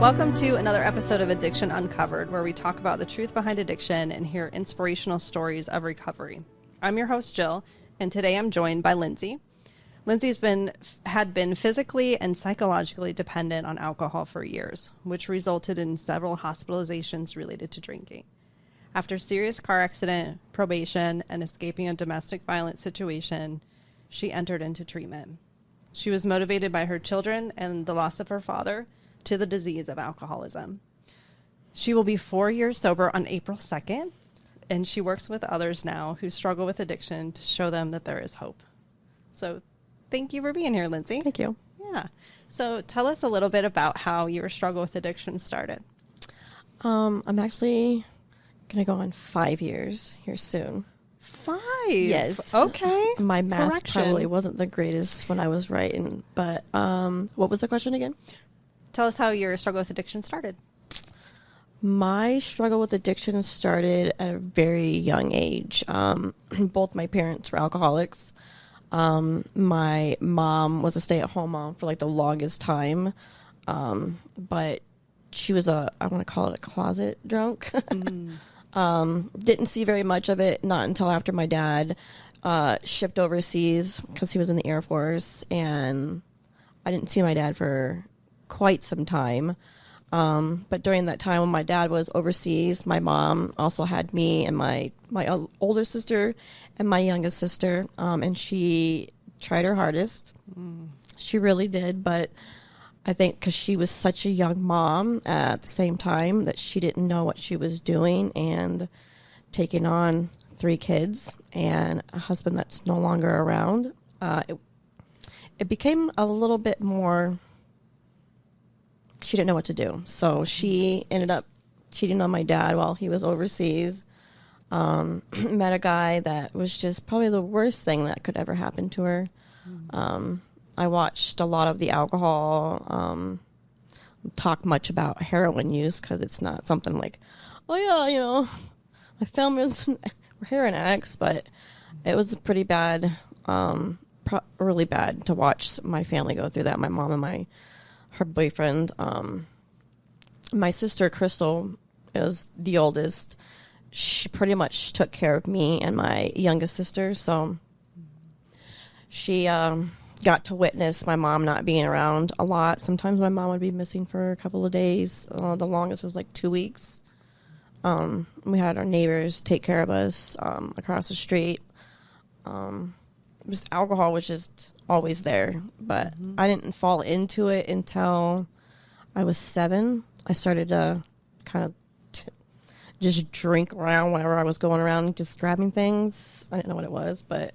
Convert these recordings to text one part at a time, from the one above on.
Welcome to another episode of Addiction Uncovered, where we talk about the truth behind addiction and hear inspirational stories of recovery. I'm your host, Jill, and today I'm joined by Lindsey. Lindsey's had been physically and psychologically dependent on alcohol for years, which resulted in several hospitalizations related to drinking. After a serious car accident, probation, and escaping a domestic violence situation, she entered into treatment. She was motivated by her children and the loss of her father to the disease of alcoholism. She will be 4 years sober on April 2nd, and she works with others now who struggle with addiction to show them that there is hope. So thank you for being here, Lindsey. Thank you. Yeah. So tell us a little bit about how your struggle with addiction started. I'm actually going to go on 5 years here soon. 5? Yes. Okay. My math Correction. probably wasn't the greatest when I was writing, but what was the question again? Tell us how your struggle with addiction started. My struggle with addiction started at a very young age. Both my parents were alcoholics. My mom was a stay-at-home mom for like the longest time, but she was I want to call it a closet drunk. Didn't see very much of it, not until after my dad shipped overseas because he was in the Air Force, and I didn't see my dad for quite some time. But during that time when my dad was overseas, my mom also had me and my older sister and my youngest sister, and she tried her hardest. She really did, but I think because she was such a young mom at the same time that she didn't know what she was doing, and taking on 3 kids and a husband that's no longer around, it became a little bit more. She didn't know what to do. So she ended up cheating on my dad while he was overseas. Met a guy that was just probably the worst thing that could ever happen to her. I watched a lot of the alcohol, talk much about heroin use because it's not something like, oh yeah, my family's heroin addicts, but it was pretty bad, really bad to watch my family go through that. My mom and her boyfriend. My sister Crystal is the oldest. She pretty much took care of me and my youngest sister, so she got to witness my mom not being around a lot. Sometimes my mom would be missing for a couple of days. The longest was like 2 weeks. We had our neighbors take care of us across the street. Just alcohol was just always there, but I didn't fall into it until I was 7. I started to kind of just drink around whenever I was going around, just grabbing things. I didn't know what it was, but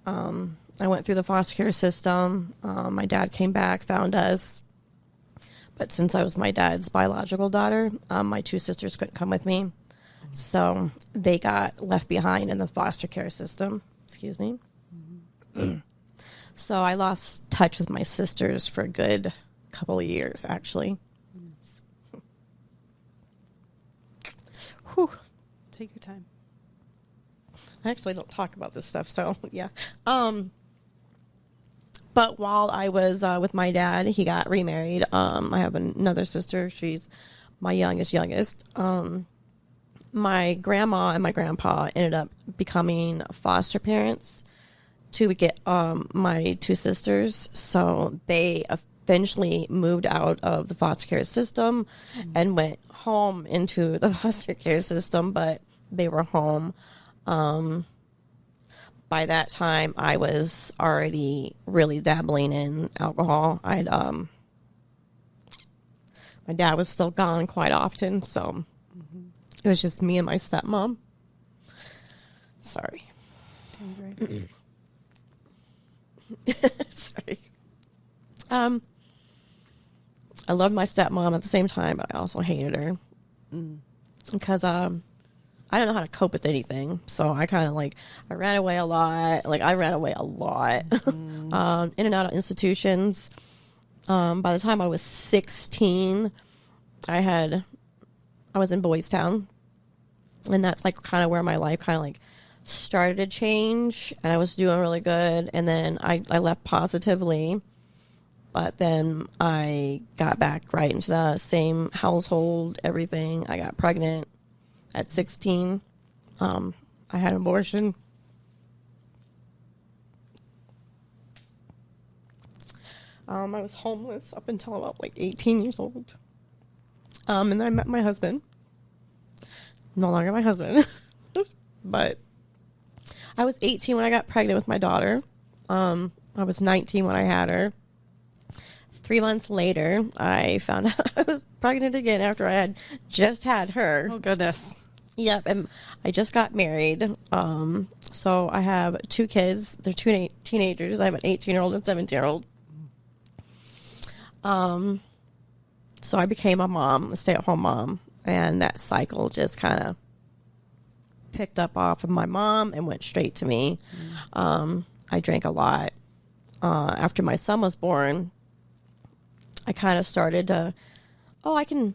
I went through the foster care system. My dad came back, found us, but since I was my dad's biological daughter, my 2 sisters couldn't come with me, so they got left behind in the foster care system. Excuse me. So I lost touch with my sisters for a good couple of years, actually. Whew. Take your time. I actually don't talk about this stuff, so yeah. But while I was with my dad, he got remarried. I have another sister. She's my youngest. My grandma and my grandpa ended up becoming foster parents to get my 2 sisters, so they eventually moved out of the foster care system and went home into the foster care system, but they were home. By that time, I was already really dabbling in alcohol. My dad was still gone quite often, so it was just me and my stepmom. Sorry. Sorry. I loved my stepmom at the same time, but I also hated her because I didn't know how to cope with anything. So I kind of I ran away a lot. In and out of institutions. By the time I was 16, I was in Boys Town, and that's kind of where my life started to change, and I was doing really good, and then I left positively, But then I got back right into the same household, everything. I got pregnant at 16. I had an abortion. I was homeless up until about like 18 years old. And then I met my husband. No longer my husband. But I was 18 when I got pregnant with my daughter. I was 19 when I had her. 3 months later, I found out I was pregnant again after I had just had her. Oh, goodness. Yep, and I just got married. So I have 2 kids. They're 2 teenagers. I have an 18-year-old and 17-year-old. So I became a mom, a stay-at-home mom, and that cycle just kind of picked up off of my mom and went straight to me. I drank a lot. After my son was born, I kind of started to, I can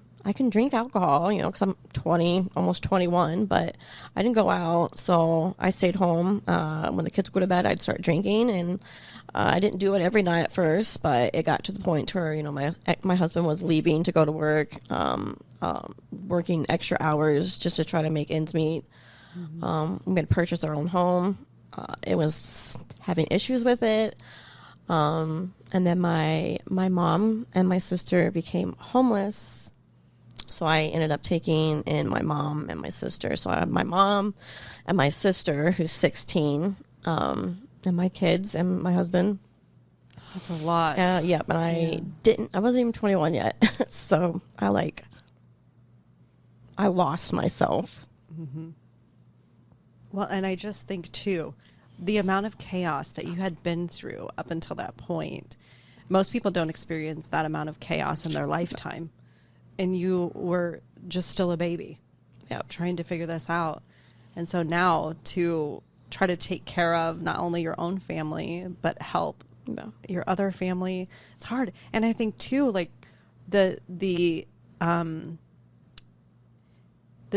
drink alcohol, because I'm 20, almost 21, but I didn't go out, so I stayed home. When the kids would go to bed, I'd start drinking, and I didn't do it every night at first, but it got to the point where, my husband was leaving to go to work, working extra hours just to try to make ends meet. We had purchased our own home. It was having issues with it. And then my mom and my sister became homeless. So I ended up taking in my mom and my sister. So I have my mom and my sister, who's 16, and my kids and my husband. That's a lot. Yeah, but I wasn't even 21 yet. So I lost myself. Mm-hmm. Well, and I just think, too, the amount of chaos that you had been through up until that point, most people don't experience that amount of chaos in their lifetime. And you were just still a baby, trying to figure this out. And so now to try to take care of not only your own family, but help your other family, it's hard. And I think, too, like the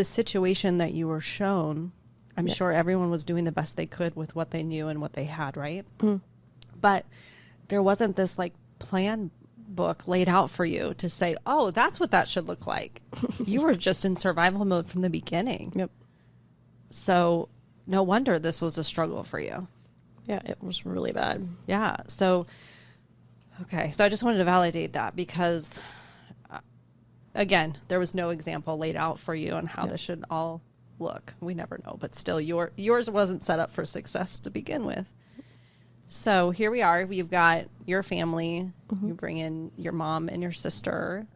situation that you were shown, I'm sure everyone was doing the best they could with what they knew and what they had, right? But there wasn't this like plan book laid out for you to say, oh, that's what that should look like. You were just in survival mode from the beginning. Yep. So no wonder this was a struggle for you. Yeah, it was really bad. Yeah. So, okay. So I just wanted to validate that because, again, there was no example laid out for you on how this should all look. We never know, but still yours wasn't set up for success to begin with. So here we are. We've got your family. You bring in your mom and your sister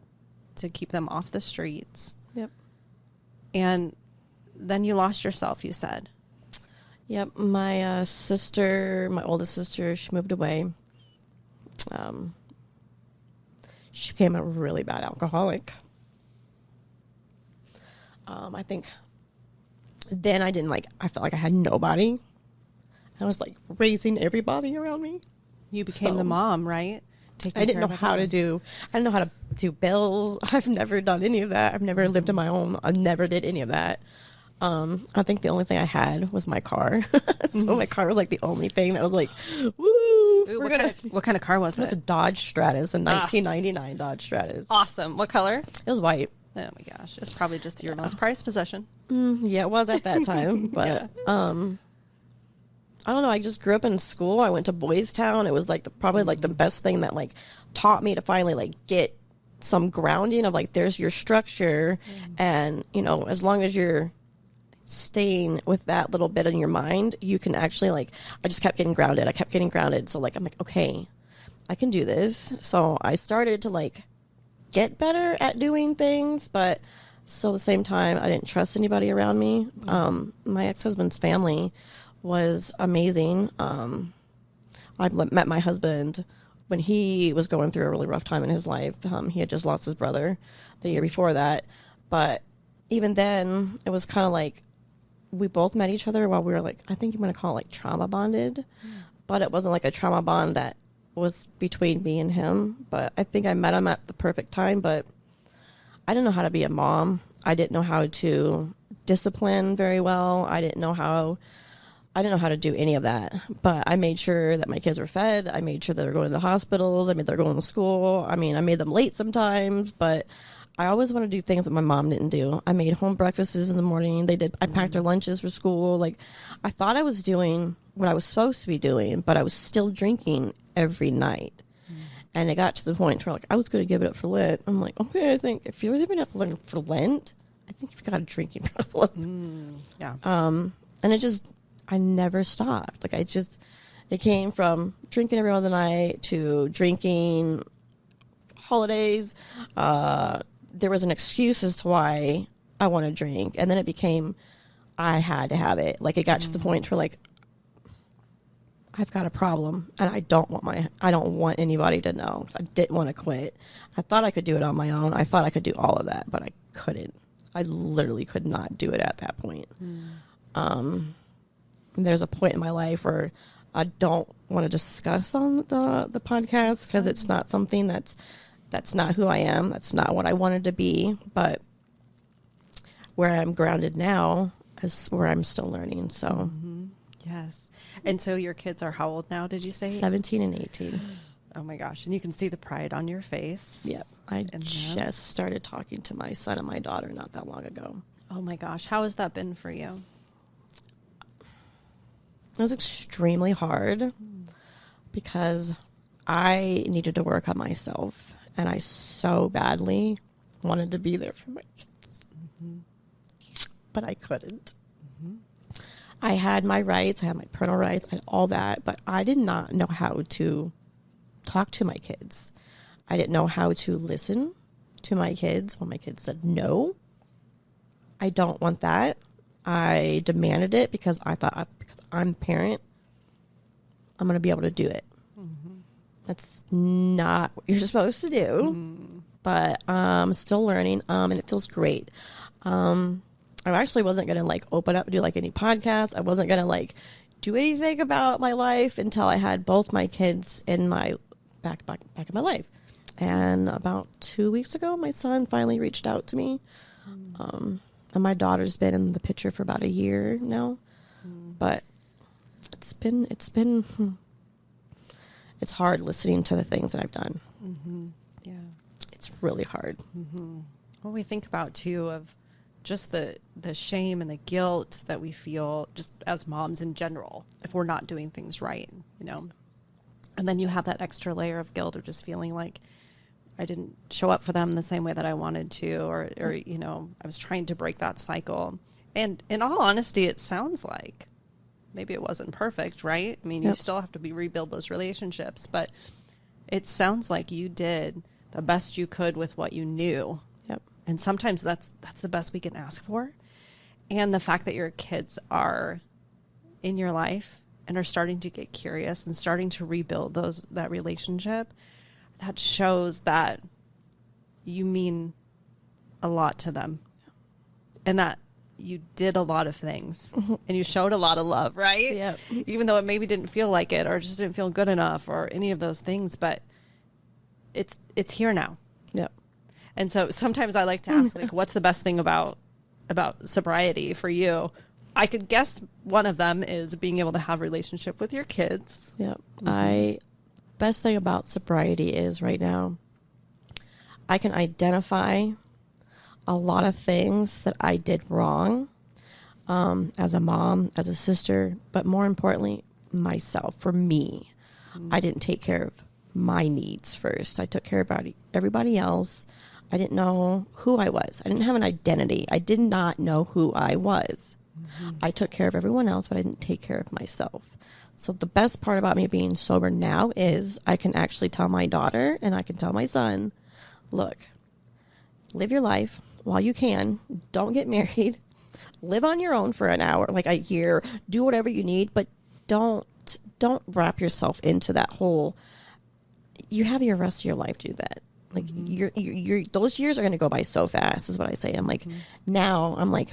to keep them off the streets. Yep. And then you lost yourself, you said. Yep. My sister, my oldest sister, she moved away. She became a really bad alcoholic. I think then I felt like I had nobody. I was like raising everybody around me. You became the mom, right? I didn't know how to do bills. I've never done any of that. I've never lived on my own. I never did any of that. I think the only thing I had was my car. So my car was like the only thing that was like, woo. What kind of car was it? It was a Dodge Stratus, a 1999 Dodge Stratus. Awesome. What color? It was white. Oh my gosh. It's probably just your most prized possession. Yeah, it was at that time. But I don't know. I just grew up in school. I went to Boys Town. It was like probably the best thing that like taught me to finally like get some grounding of like there's your structure, and as long as you're staying with that little bit in your mind, you can actually like. I just kept getting grounded. I kept getting grounded. So like I'm like, okay, I can do this. So I started to like get better at doing things, but still at the same time I didn't trust anybody around me. My ex-husband's family was amazing. I met my husband when he was going through a really rough time in his life. He had just lost his brother the year before that. But even then, it was kind of like we both met each other while we were like, I think you want to call it like trauma bonded. But it wasn't like a trauma bond that was between me and him. But I think I met him at the perfect time. But I didn't know how to be a mom. I didn't know how to discipline very well. I didn't know how I didn't know how to do any of that, but I made sure that my kids were fed. I made sure that they're going to the hospitals. I made they're going to school. I mean, I made them late sometimes, but I always want to do things that my mom didn't do. I made home breakfasts in the morning. I packed their lunches for school. Like, I thought I was doing what I was supposed to be doing, but I was still drinking every night. And it got to the point where, like, I was going to give it up for Lent. I'm like, okay, I think if you're giving up for Lent, I think you've got a drinking problem. Yeah. And I never stopped. Like, it came from drinking every other night to drinking holidays. There was an excuse as to why I want to drink. And then it became, I had to have it. Like, it got to the point where, like, I've got a problem and I don't want anybody to know. I didn't want to quit. I thought I could do it on my own. I thought I could do all of that, but I couldn't. I literally could not do it at that point. There's a point in my life where I don't want to discuss on the podcast because it's not something that's not who I am. That's not what I wanted to be. But where I'm grounded now is where I'm still learning. So, Yes. And so your kids are how old now, did you say? 17 and 18. Oh my gosh. And you can see the pride on your face. Yep. I just started talking to my son and my daughter not that long ago. Oh my gosh. How has that been for you? It was extremely hard because I needed to work on myself and I so badly wanted to be there for my kids. But I couldn't. I had my rights, I had my parental rights, I had all that, but I did not know how to talk to my kids. I didn't know how to listen to my kids when my kids said, no, I don't want that. I demanded it because I thought, because I'm a parent, I'm going to be able to do it. That's not what you're supposed to do, but I'm still learning, and it feels great. I actually wasn't going to like open up, do like any podcasts. I wasn't going to like do anything about my life until I had both my kids in my back in my life. And about 2 weeks ago, my son finally reached out to me. And my daughter's been in the picture for about a year now, but it's hard listening to the things that I've done. Yeah. It's really hard. What we think about too of just the shame and the guilt that we feel just as moms in general, if we're not doing things right, you know, and then you have that extra layer of guilt of just feeling like I didn't show up for them the same way that I wanted to, or, you know, I was trying to break that cycle. And in all honesty, it sounds like maybe it wasn't perfect, right? I mean, you still have to rebuild those relationships, but it sounds like you did the best you could with what you knew. And sometimes that's the best we can ask for. And the fact that your kids are in your life and are starting to get curious and starting to rebuild that relationship, that shows that you mean a lot to them. And that you did a lot of things and you showed a lot of love, right? Yeah. Even though it maybe didn't feel like it or just didn't feel good enough or any of those things, but it's here now. Yep. And so sometimes I like to ask, like, what's the best thing about sobriety for you? I could guess one of them is being able to have a relationship with your kids. Yep. Best thing about sobriety is right now, I can identify a lot of things that I did wrong as a mom, as a sister, but more importantly, myself. For me, I didn't take care of my needs first. I took care of everybody else. I didn't know who I was. I didn't have an identity. I did not know who I was. I took care of everyone else, but I didn't take care of myself. So the best part about me being sober now is I can actually tell my daughter and I can tell my son, look, live your life while you can. Don't get married. Live on your own for an hour, like a year. Do whatever you need, but don't wrap yourself into that whole, you have your rest of your life to do that. Like you're those years are going to go by so fast is what I say. I'm like, now I'm like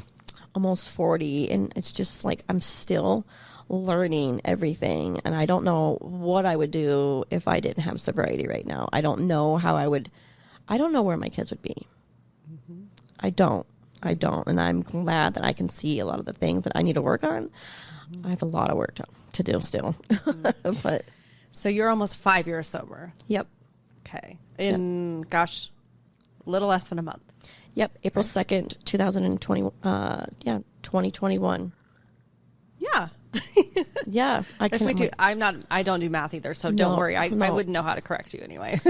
almost 40 and it's just like, I'm still learning everything. And I don't know what I would do if I didn't have sobriety right now. I don't know how I don't know where my kids would be. I don't. I don't. And I'm glad that I can see a lot of the things that I need to work on. I have a lot of work to do still. But So you're almost 5 years sober. yep. Okay. Gosh, a little less than a month. Yep. April 2nd, 2020. 2021. Yeah. Yeah. I don't do math either, so don't No, worry. I no. wouldn't know how to correct you anyway.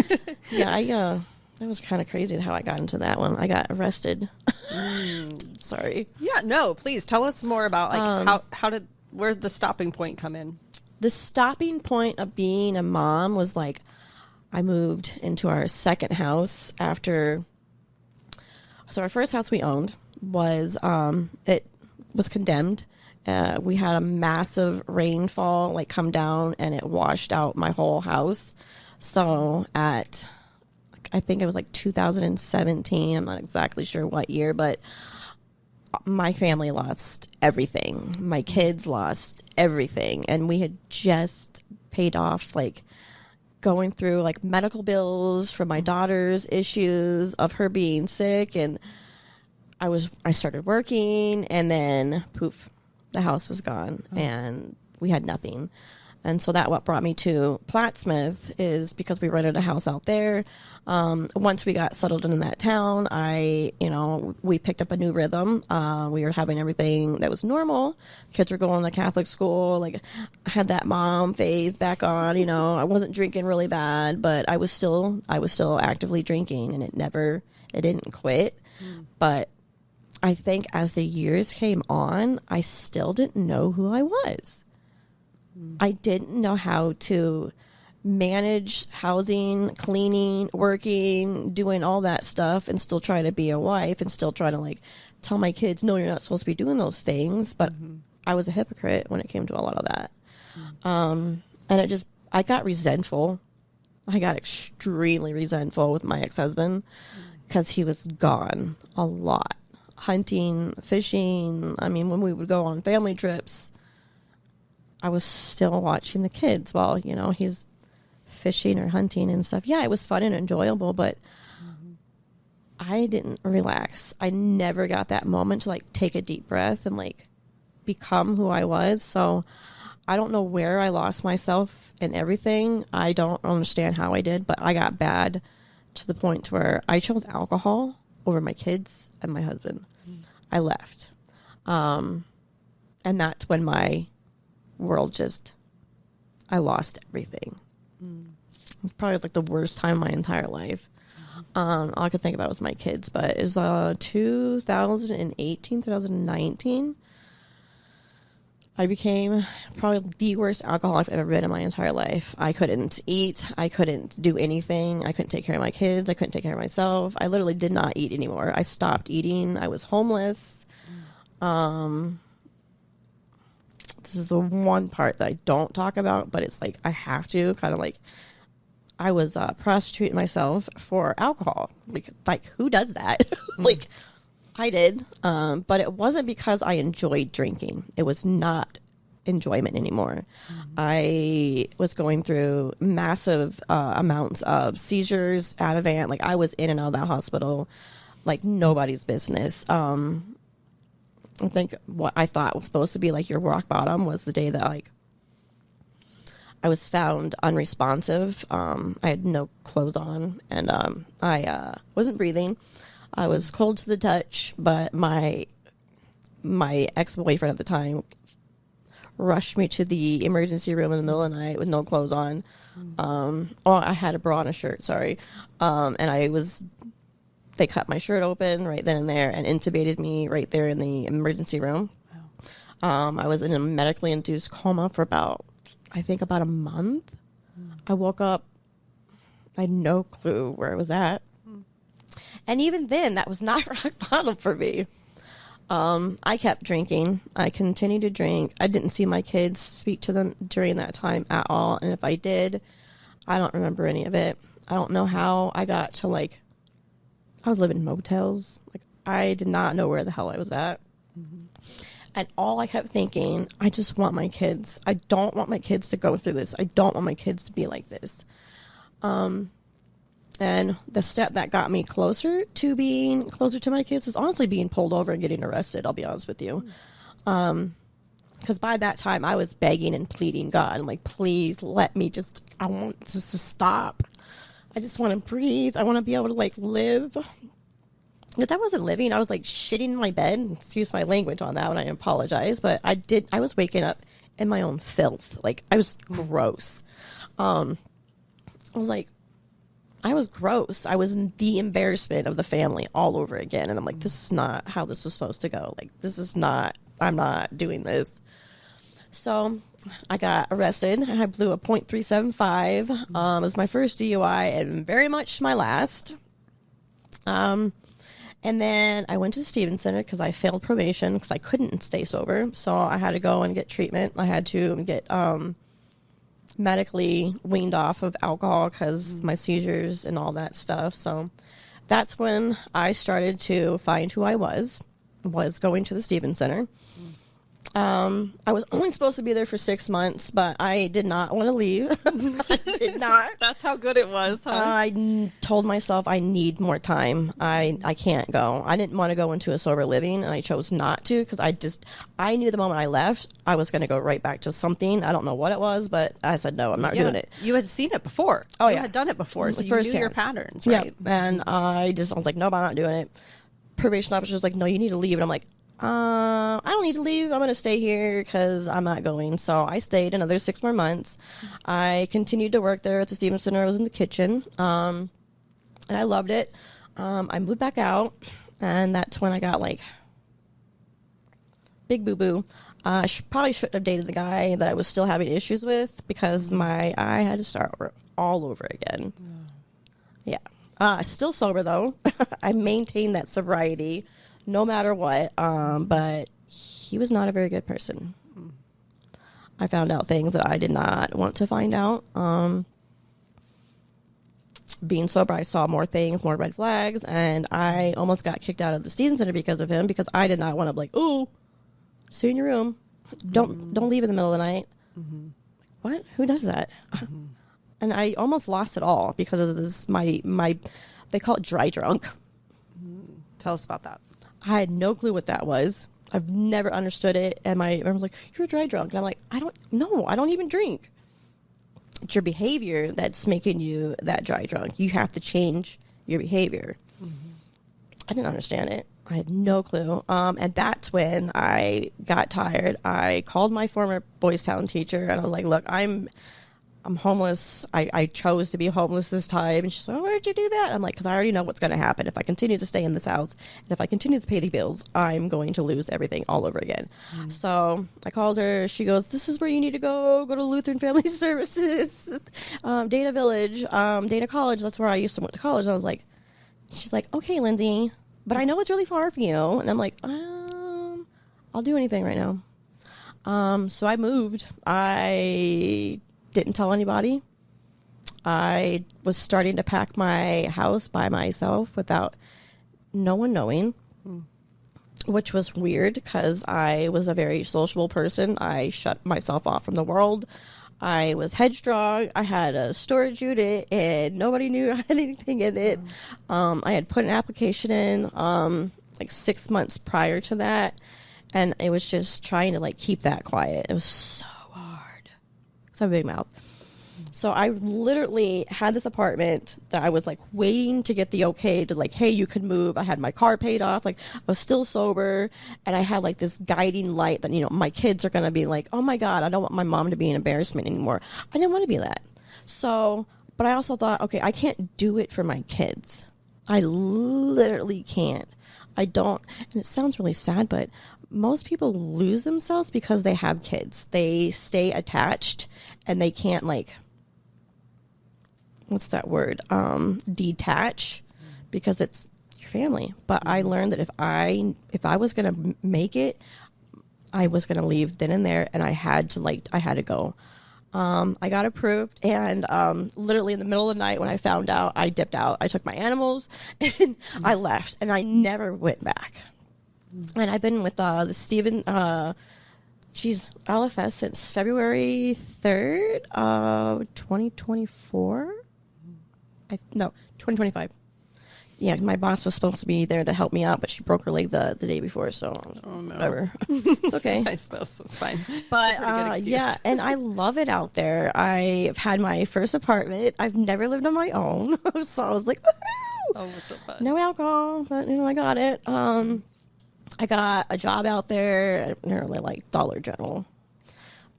Yeah. That was kind of crazy how I got into that one. I got arrested. Sorry. Yeah, no, please tell us more about where did the stopping point come in? The stopping point of being a mom was like, I moved into our second house after. So our first house we owned was, it was condemned. We had a massive rainfall come down and it washed out my whole house. So I think it was 2017. I'm not exactly sure what year, but my family lost everything. My kids lost everything. And we had just paid off, going through medical bills for my daughter's issues of her being sick. And I started working, and then poof, the house was gone and we had nothing. And so what brought me to Plattsmouth is because we rented a house out there. Once we got settled in that town, we picked up a new rhythm. We were having everything that was normal. Kids were going to Catholic school. I had that mom phase back on. I wasn't drinking really bad, but I was still actively drinking, and it didn't quit. But I think as the years came on, I still didn't know who I was. I didn't know how to manage housing, cleaning, working, doing all that stuff, and still trying to be a wife, and still trying to tell my kids, no, you're not supposed to be doing those things. But I was a hypocrite when it came to a lot of that. And I got resentful. I got extremely resentful with my ex-husband because he was gone a lot. Hunting, fishing. I mean, when we would go on family trips, I was still watching the kids while, he's fishing or hunting and stuff. Yeah, it was fun and enjoyable, but I didn't relax. I never got that moment to take a deep breath and become who I was. So I don't know where I lost myself and everything. I don't understand how I did, but I got bad to the point where I chose alcohol over my kids and my husband. I left. And that's when my world I lost everything. It's probably the worst time of my entire life. All I could think about was my kids, but it was 2018, 2019. I became probably the worst alcoholic I've ever been in my entire life. I couldn't eat. I couldn't do anything. I couldn't take care of my kids. I couldn't take care of myself. I literally did not eat anymore. I stopped eating. I was homeless. This is the one part that I don't talk about, but it's I have to kind of I was prostituting myself for alcohol. Who does that? I did. But it wasn't because I enjoyed drinking. It was not enjoyment anymore. I was going through massive amounts of seizures, Ativan. I was in and out of that hospital nobody's business. I think what I thought was supposed to be your rock bottom was the day that I was found unresponsive. I had no clothes on, and I wasn't breathing. I was cold to the touch, but my ex-boyfriend at the time rushed me to the emergency room in the middle of the night with no clothes on. I had a bra and a shirt, sorry. And they cut my shirt open right then and there and intubated me right there in the emergency room. Wow. I was in a medically induced coma for about a month. I woke up, I had no clue where I was at. And even then, that was not rock bottom for me. I kept drinking. I continued to drink. I didn't see my kids, speak to them during that time at all. And if I did, I don't remember any of it. I don't know how I got to I was living in motels. I did not know where the hell I was at. And all I kept thinking, I just want my kids. I don't want my kids to go through this. I don't want my kids to be like this. And the step that got me closer to being closer to my kids was honestly being pulled over and getting arrested, I'll be honest with you. Because by that time, I was begging and pleading God. I'm like, please let me I want this to stop. I just want to breathe. I want to be able to, like, live. If I wasn't living, I was, like, shitting in my bed. Excuse my language on that one. I apologize. But I was waking up in my own filth. Like, I was gross. I was gross. I was the embarrassment of the family all over again. And I'm like, this is not how this was supposed to go. Like, I'm not doing this. So I got arrested. I blew a .375. It was my first DUI and very much my last. And then I went to the Stevens Center because I failed probation because I couldn't stay sober. So I had to go and get treatment. I had to get medically weaned off of alcohol because my seizures and all that stuff. So that's when I started to find who I was going to the Stevens Center. I was only supposed to be there for 6 months, but I did not want to leave. I did not. That's how good it was, huh? I told myself I need more time. I can't go. I didn't want to go into a sober living, and I chose not to because I knew the moment I left, I was going to go right back to something. I don't know what it was, but I said, no, I'm not doing it. You had seen it before. Oh, you yeah. had done it before, so you First knew your hand. patterns, right? Yeah, and I was like, nope, I'm not doing it. Probation officer was like, no, you need to leave. And I'm like, I don't need to leave. I'm going to stay here because I'm not going. So I stayed another 6 more months. I continued to work there at the Stevens Center. I was in the kitchen, and I loved it. I moved back out, and that's when I got, like, big boo-boo. I probably shouldn't have dated the guy that I was still having issues with because I had to start all over again. Yeah. Still sober, though. I maintained that sobriety no matter what, but he was not a very good person. I found out things that I did not want to find out. Being sober, I saw more things, more red flags, and I almost got kicked out of the Stevens Center because of him, because I did not want to be like, oh, stay in your room. Don't leave in the middle of the night. What? Who does that? And I almost lost it all because of this, my they call it dry drunk. Tell us about that. I had no clue what that was. I've never understood it. And my mom was like, you're a dry drunk. And I'm like, I don't even drink. It's your behavior that's making you that dry drunk. You have to change your behavior. I didn't understand it. I had no clue. And that's when I got tired. I called my former Boys Town teacher and I was like, look, I'm homeless. I chose to be homeless this time. And she's like, oh, why did you do that? I'm like, because I already know what's going to happen. If I continue to stay in this house and if I continue to pay the bills, I'm going to lose everything all over again. So I called her. She goes, this is where you need to go to Lutheran Family Services, Dana Village, Dana College. That's where I used to went to college. And I was like, she's like, okay, Lindsey, but I know it's really far from you. And I'm like, I'll do anything right now. So I moved. I didn't tell anybody. I was starting to pack my house by myself without no one knowing, which was weird because I was a very sociable person. I shut myself off from the world. I was headstrong. I had a storage unit and nobody knew I had anything in it. I had put an application in like 6 months prior to that, and it was just trying to like keep that quiet. It was so hard because I have a big mouth. So I literally had this apartment that I was like waiting to get the okay to like, hey, you could move. I had my car paid off. Like I was still sober, and I had like this guiding light that, you know, my kids are going to be like, oh my God, I don't want my mom to be an embarrassment anymore. I didn't want to be that. So, but I also thought, okay, I can't do it for my kids. I literally can't. I don't, and it sounds really sad, but most people lose themselves because they have kids. They stay attached and they can't like, what's that word? Detach, because it's your family. But I learned that if I was going to make it, I was going to leave then and there, and I had to go. I got approved, and literally in the middle of the night when I found out, I dipped out. I took my animals and I left, and I never went back. And I've been with the Stephen, LFS since February 3rd, 2024. No, 2025. Yeah, my boss was supposed to be there to help me out, but she broke her leg the day before, so whatever. It's okay. I suppose it's fine. But yeah, and I love it out there. I've had my first apartment. I've never lived on my own, so I was like, woohoo! Oh, what's up, bud? No alcohol, but I got it. I got a job out there, nearly like Dollar General.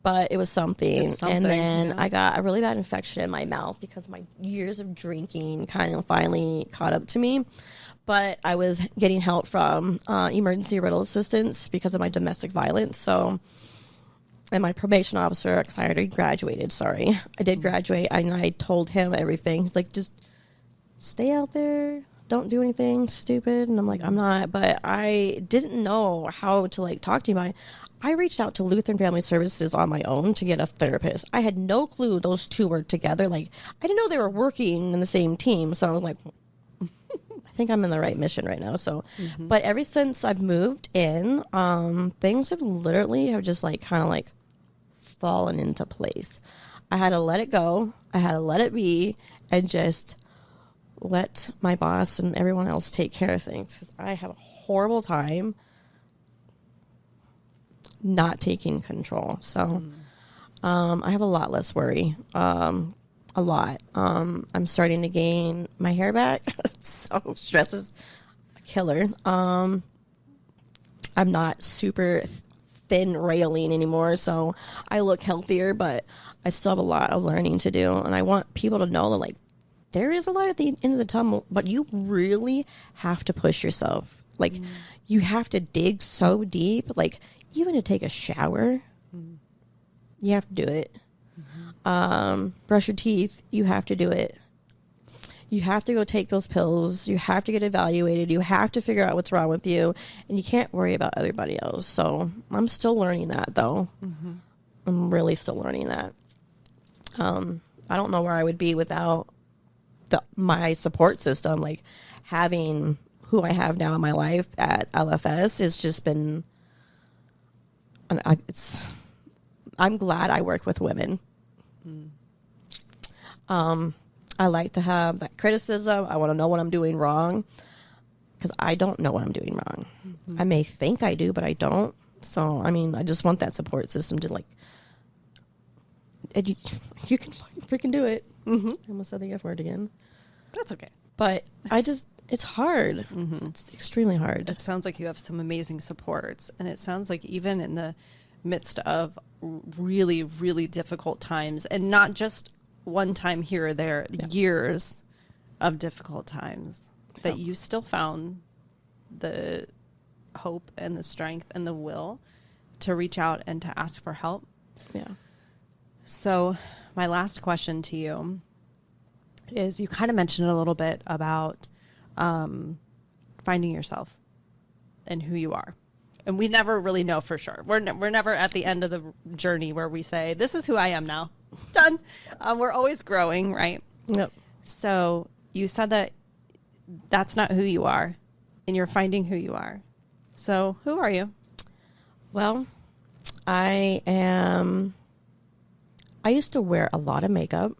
But it was something. And then I got a really bad infection in my mouth because my years of drinking kind of finally caught up to me. But I was getting help from emergency rental assistance because of my domestic violence. So, and my probation officer, because I already graduated, I did graduate, and I told him everything. He's like, just stay out there. Don't do anything stupid. And I'm like, I'm not. But I didn't know how to, like, talk to you about it. I reached out to Lutheran Family Services on my own to get a therapist. I had no clue those two were together. Like, I didn't know they were working in the same team. So I was like, I think I'm in the right mission right now. So, but ever since I've moved in, things have just like kind of like fallen into place. I had to let it go. I had to let it be and just let my boss and everyone else take care of things, because I have a horrible time not taking control. So I have a lot less worry. A lot. I'm starting to gain my hair back. So stress is a killer. I'm not super thin railing anymore, so I look healthier, but I still have a lot of learning to do. And I want people to know that, like, there is a light at the end of the tunnel, but you really have to push yourself. Like, you have to dig so deep. Like, even to take a shower, you have to do it. Brush your teeth, you have to do it. You have to go take those pills. You have to get evaluated. You have to figure out what's wrong with you. And you can't worry about everybody else. So I'm still learning that, though. I'm really still learning that. I don't know where I would be without my support system. Like, having who I have now in my life at LFS has just been... I'm glad I work with women. I like to have that criticism. I want to know what I'm doing wrong, because I don't know what I'm doing wrong. I may think I do, but I don't. So, I mean, I just want that support system to, like, you can freaking do it. I almost said the F word again. That's okay. But it's hard. It's extremely hard. It sounds like you have some amazing supports, and it sounds like even in the midst of really, really difficult times, and not just one time here or there, years of difficult times, that you still found the hope and the strength and the will to reach out and to ask for help. Yeah. So my last question to you is, you kind of mentioned a little bit about finding yourself and who you are. And we never really know for sure. We're never at the end of the journey where we say, this is who I am now. Done. We're always growing, right? Yep. So you said that that's not who you are, and you're finding who you are. So who are you? Well, I used to wear a lot of makeup.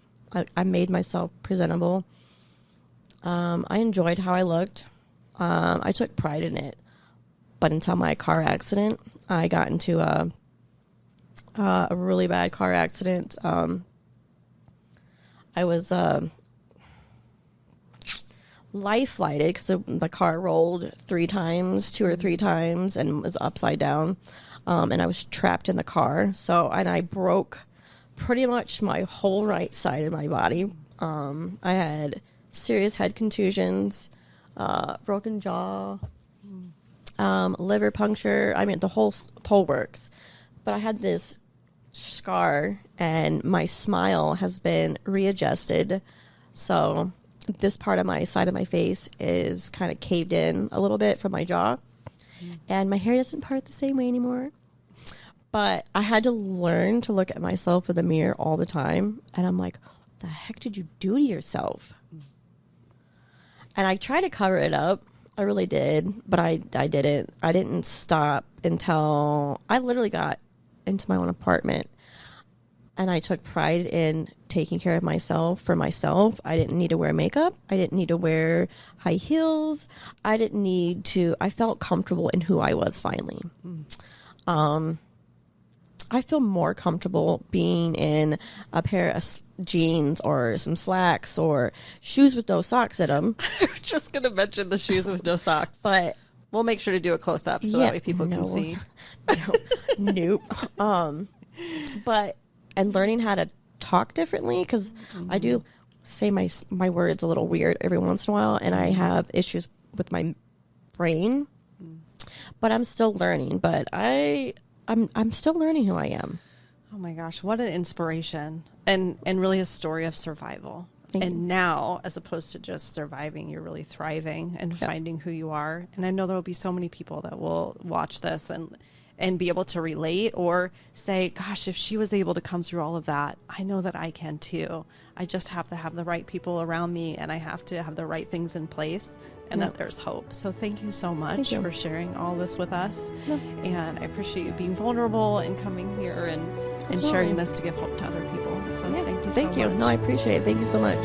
I made myself presentable. I enjoyed how I looked. I took pride in it. But until my car accident, I got into a really bad car accident. I was life-flighted because the car rolled two or three times, and was upside down. And I was trapped in the car. And I broke pretty much my whole right side of my body. I had serious head contusions, broken jaw, liver puncture. I mean, the whole works. But I had this scar, and my smile has been readjusted. So this part of my side of my face is kind of caved in a little bit from my jaw. And my hair doesn't part the same way anymore. But I had to learn to look at myself in the mirror all the time. And I'm like, what the heck did you do to yourself? And I tried to cover it up. I really did. But I didn't. I didn't stop until I literally got into my own apartment. And I took pride in taking care of myself for myself. I didn't need to wear makeup. I didn't need to wear high heels. I felt comfortable in who I was finally. I feel more comfortable being in a pair of jeans or some slacks or shoes with no socks in them. I was just going to mention the shoes with no socks. But we'll make sure to do a close up so that way people can see. Nope. And learning how to talk differently, because I do say my words a little weird every once in a while, and I have issues with my brain. But I'm still learning. But I'm still learning who I am. Oh my gosh, what an inspiration, and really a story of survival. And now, as opposed to just surviving, you're really thriving and finding who you are. And I know there will be so many people that will watch this and be able to relate or say, gosh, if she was able to come through all of that, I know that I can too. I just have to have the right people around me, and I have to have the right things in place, and that there's hope. So thank you so much for sharing all this with us. And I appreciate you being vulnerable and coming here and sharing this to give hope to other people. So thank you so much. No, I appreciate it. Thank you so much.